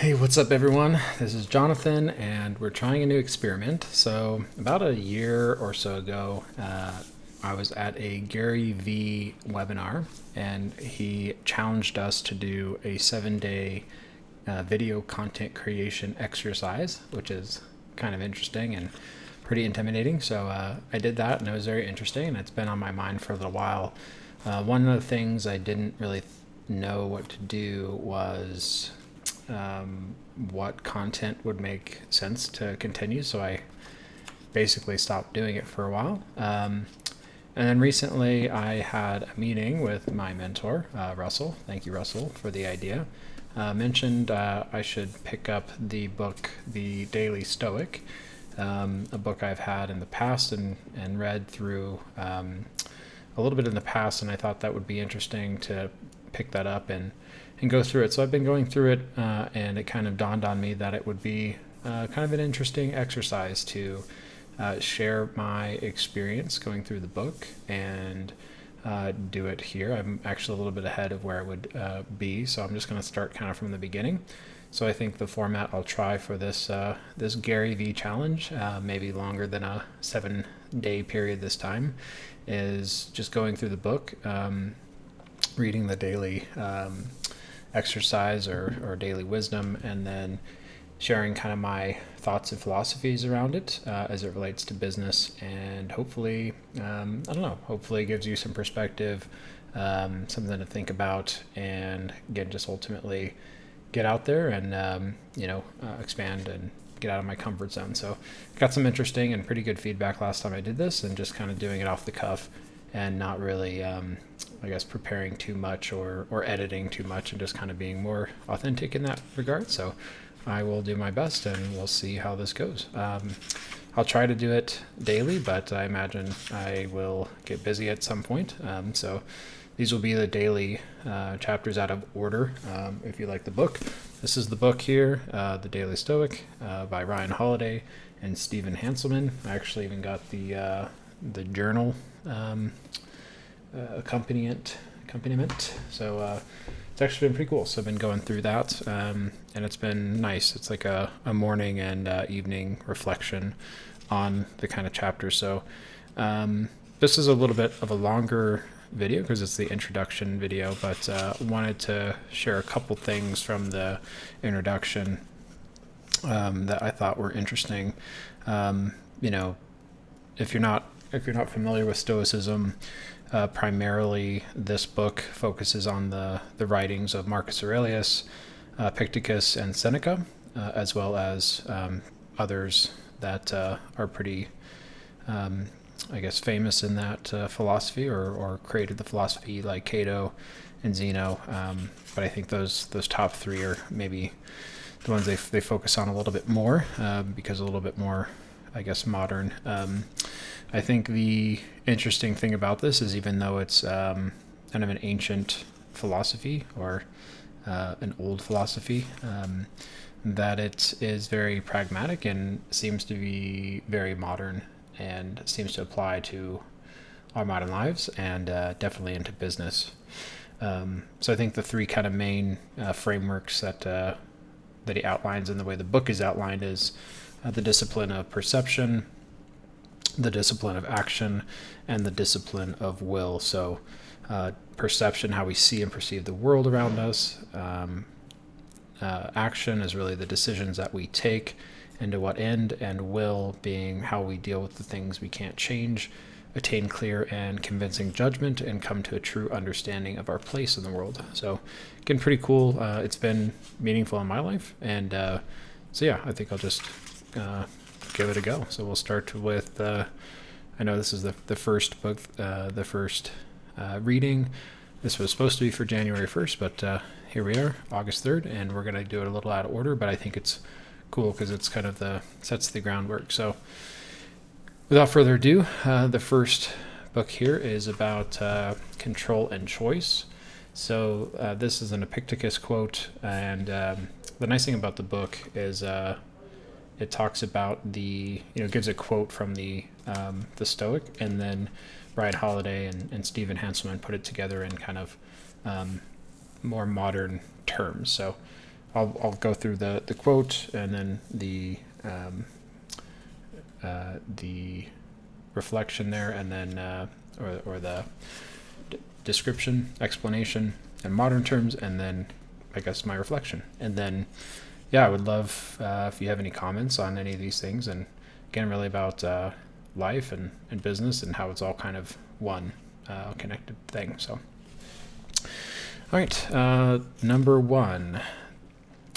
Hey, what's up, everyone? This is Jonathan, and we're trying a new experiment. So, about a year or so ago, I was at a Gary V webinar, and he challenged us to do a 7-day video content creation exercise, which is kind of interesting and pretty intimidating. So, I did that, and it was very interesting, and it's been on my mind for a little while. One of the things I didn't really know what to do was what content would make sense to continue. So I basically stopped doing it for a while. And then recently I had a meeting with my mentor, Russell. Thank you, Russell, for the idea. Mentioned I should pick up the book, The Daily Stoic, a book I've had in the past and read through a little bit in the past, and I thought that would be interesting to pick that up and go through it. So I've been going through it, and it kind of dawned on me that it would be kind of an interesting exercise to share my experience going through the book and do it here. I'm actually a little bit ahead of where it would be, so I'm just going to start kind of from the beginning. So I think the format I'll try for this this Gary V challenge, maybe longer than a 7-day period this time, is just going through the book, reading the daily exercise or daily wisdom, and then sharing kind of my thoughts and philosophies around it as it relates to business, and hopefully hopefully it gives you some perspective, something to think about, and again, just ultimately get out there and expand and get out of my comfort zone. So got some interesting and pretty good feedback last time I did this, and just kind of doing it off the cuff and not really preparing too much or editing too much, and just kind of being more authentic in that regard. So I will do my best, and we'll see how this goes. I'll try to do it daily, but I imagine I will get busy at some point. So these will be the daily chapters out of order. If you like the book, this is the book here, The Daily Stoic by Ryan Holiday and Stephen Hanselman. I actually even got the journal accompaniment. So it's actually been pretty cool. So I've been going through that, and it's been nice. It's like a morning and evening reflection on the kind of chapter. So this is a little bit of a longer video because it's the introduction video, but wanted to share a couple things from the introduction that I thought were interesting. If you're not familiar with Stoicism, primarily this book focuses on the writings of Marcus Aurelius, Picticus, and Seneca, as well as others that are pretty, famous in that philosophy or created the philosophy, like Cato and Zeno. But I think those top three are maybe the ones they focus on a little bit more, because a little bit more, modern. I think the interesting thing about this is, even though it's kind of an ancient philosophy or an old philosophy, that it is very pragmatic and seems to be very modern and seems to apply to our modern lives, and definitely into business. So I think the three kind of main frameworks that he outlines in the way the book is outlined is the discipline of perception, the discipline of action, and the discipline of will. So perception, how we see and perceive the world around us. Action is really the decisions that we take and to what end, and will being how we deal with the things we can't change, attain clear and convincing judgment, and come to a true understanding of our place in the world. So again, pretty cool. It's been meaningful in my life, and I think I'll just give it a go. So we'll start with, I know this is the first book, the first reading. This was supposed to be for January 1st, but here we are, August 3rd, and we're going to do it a little out of order, but I think it's cool because it's kind of sets the groundwork. So without further ado, the first book here is about control and choice. So this is an Epictetus quote, and the nice thing about the book is it talks about gives a quote from the Stoic, and then Ryan Holiday and Stephen Hanselman put it together in kind of more modern terms. So I'll go through the quote and then the reflection there, and then or the description, explanation in modern terms, and then I guess my reflection. And then I would love if you have any comments on any of these things, and again, really about life and business and how it's all kind of one connected thing. So all right, number 1,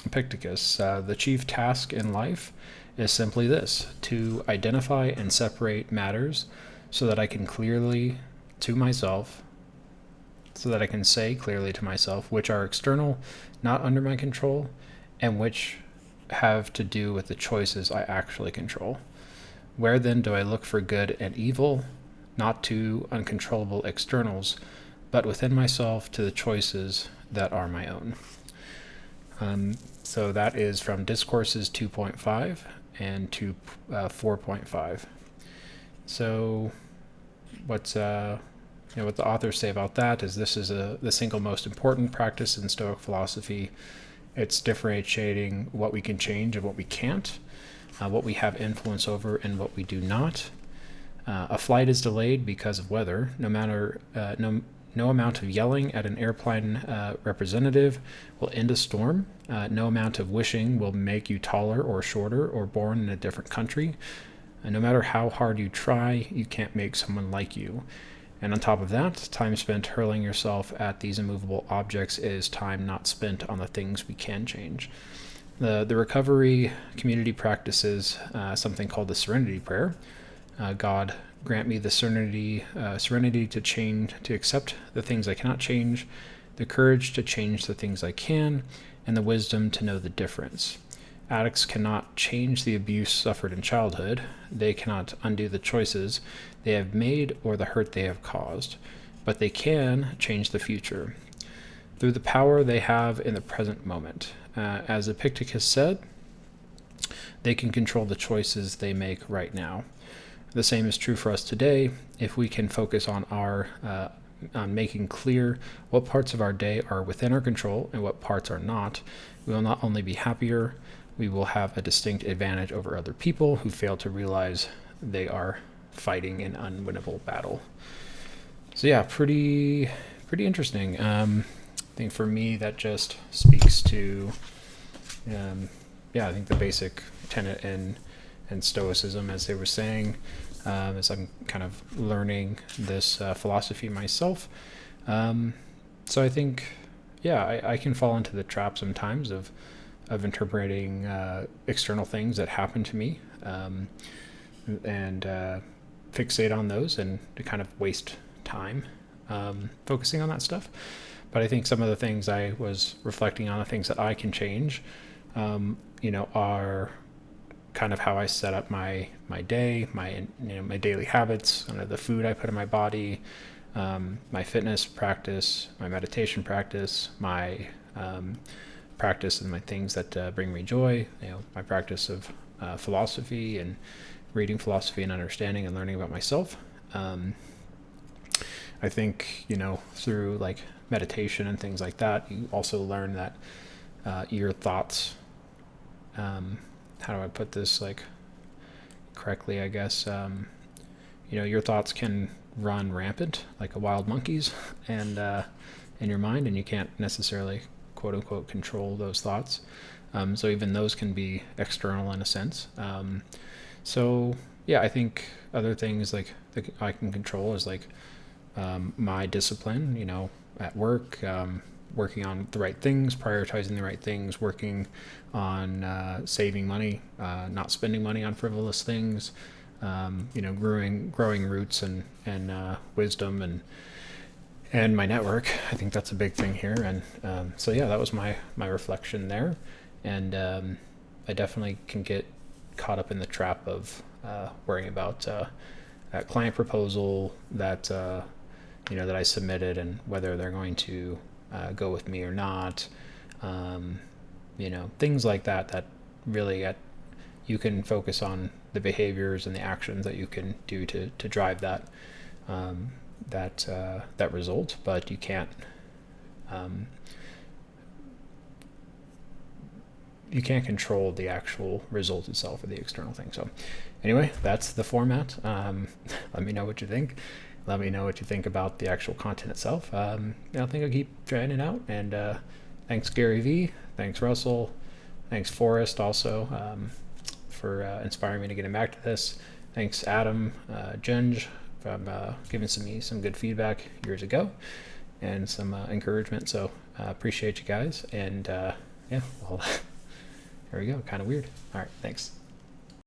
Epictetus, the chief task in life is simply this: to identify and separate matters so that I can say clearly to myself which are external, not under my control, and which have to do with the choices I actually control. Where then do I look for good and evil? Not to uncontrollable externals, but within myself to the choices that are my own. So that is from Discourses 2.5 and 4.5. So what the authors say about that is this is the single most important practice in Stoic philosophy. It's differentiating what we can change and what we can't, what we have influence over and what we do not. A flight is delayed because of weather. No amount of yelling at an airplane representative will end a storm. No amount of wishing will make you taller or shorter or born in a different country. And no matter how hard you try, you can't make someone like you. And on top of that, time spent hurling yourself at these immovable objects is time not spent on the things we can change. The recovery community practices something called the Serenity Prayer. God, grant me the serenity to accept the things I cannot change, the courage to change the things I can, and the wisdom to know the difference. Addicts cannot change the abuse suffered in childhood. They cannot undo the choices they have made or the hurt they have caused, but they can change the future through the power they have in the present moment. As Epictetus said, they can control the choices they make right now. The same is true for us today. If we can focus on on making clear what parts of our day are within our control and what parts are not, we will not only be happier, we will have a distinct advantage over other people who fail to realize they are fighting an unwinnable battle. So yeah, pretty interesting. I think for me that just speaks to I think the basic tenet in Stoicism, as they were saying, as I'm kind of learning this philosophy myself. So I think, I can fall into the trap sometimes of interpreting external things that happen to me and fixate on those and to kind of waste time focusing on that stuff. But I think some of the things I was reflecting on, the things that I can change, are kind of how I set up my day, my daily habits, the food I put in my body, my fitness practice, my meditation practice, my practice and my things that bring me joy, my practice of philosophy and reading philosophy and understanding and learning about myself. I think, through like meditation and things like that, you also learn that your thoughts, how do I put this like correctly, I guess, your thoughts can run rampant like a wild monkey's and in your mind, and you can't necessarily quote unquote control those thoughts. So even those can be external in a sense. I think other things like that I can control is like my discipline, at work, working on the right things, prioritizing the right things, working on saving money, not spending money on frivolous things, growing roots and wisdom and my network. I think that's a big thing here. And that was my reflection there. And I definitely can get caught up in the trap of worrying about that client proposal that that I submitted and whether they're going to go with me or not. Things like that really you can focus on the behaviors and the actions that you can do to drive that result, but you can't you can't control the actual result itself or the external thing. So anyway, that's the format. Let me know what you think. Let me know what you think about the actual content itself. I think I'll keep trying it out. And thanks, Gary V. Thanks, Russell. Thanks, Forrest, also, for inspiring me to get back to this. Thanks, Adam Junge, from giving me some good feedback years ago and some encouragement. So appreciate you guys. And yeah, well, there we go. Kind of weird. All right, thanks.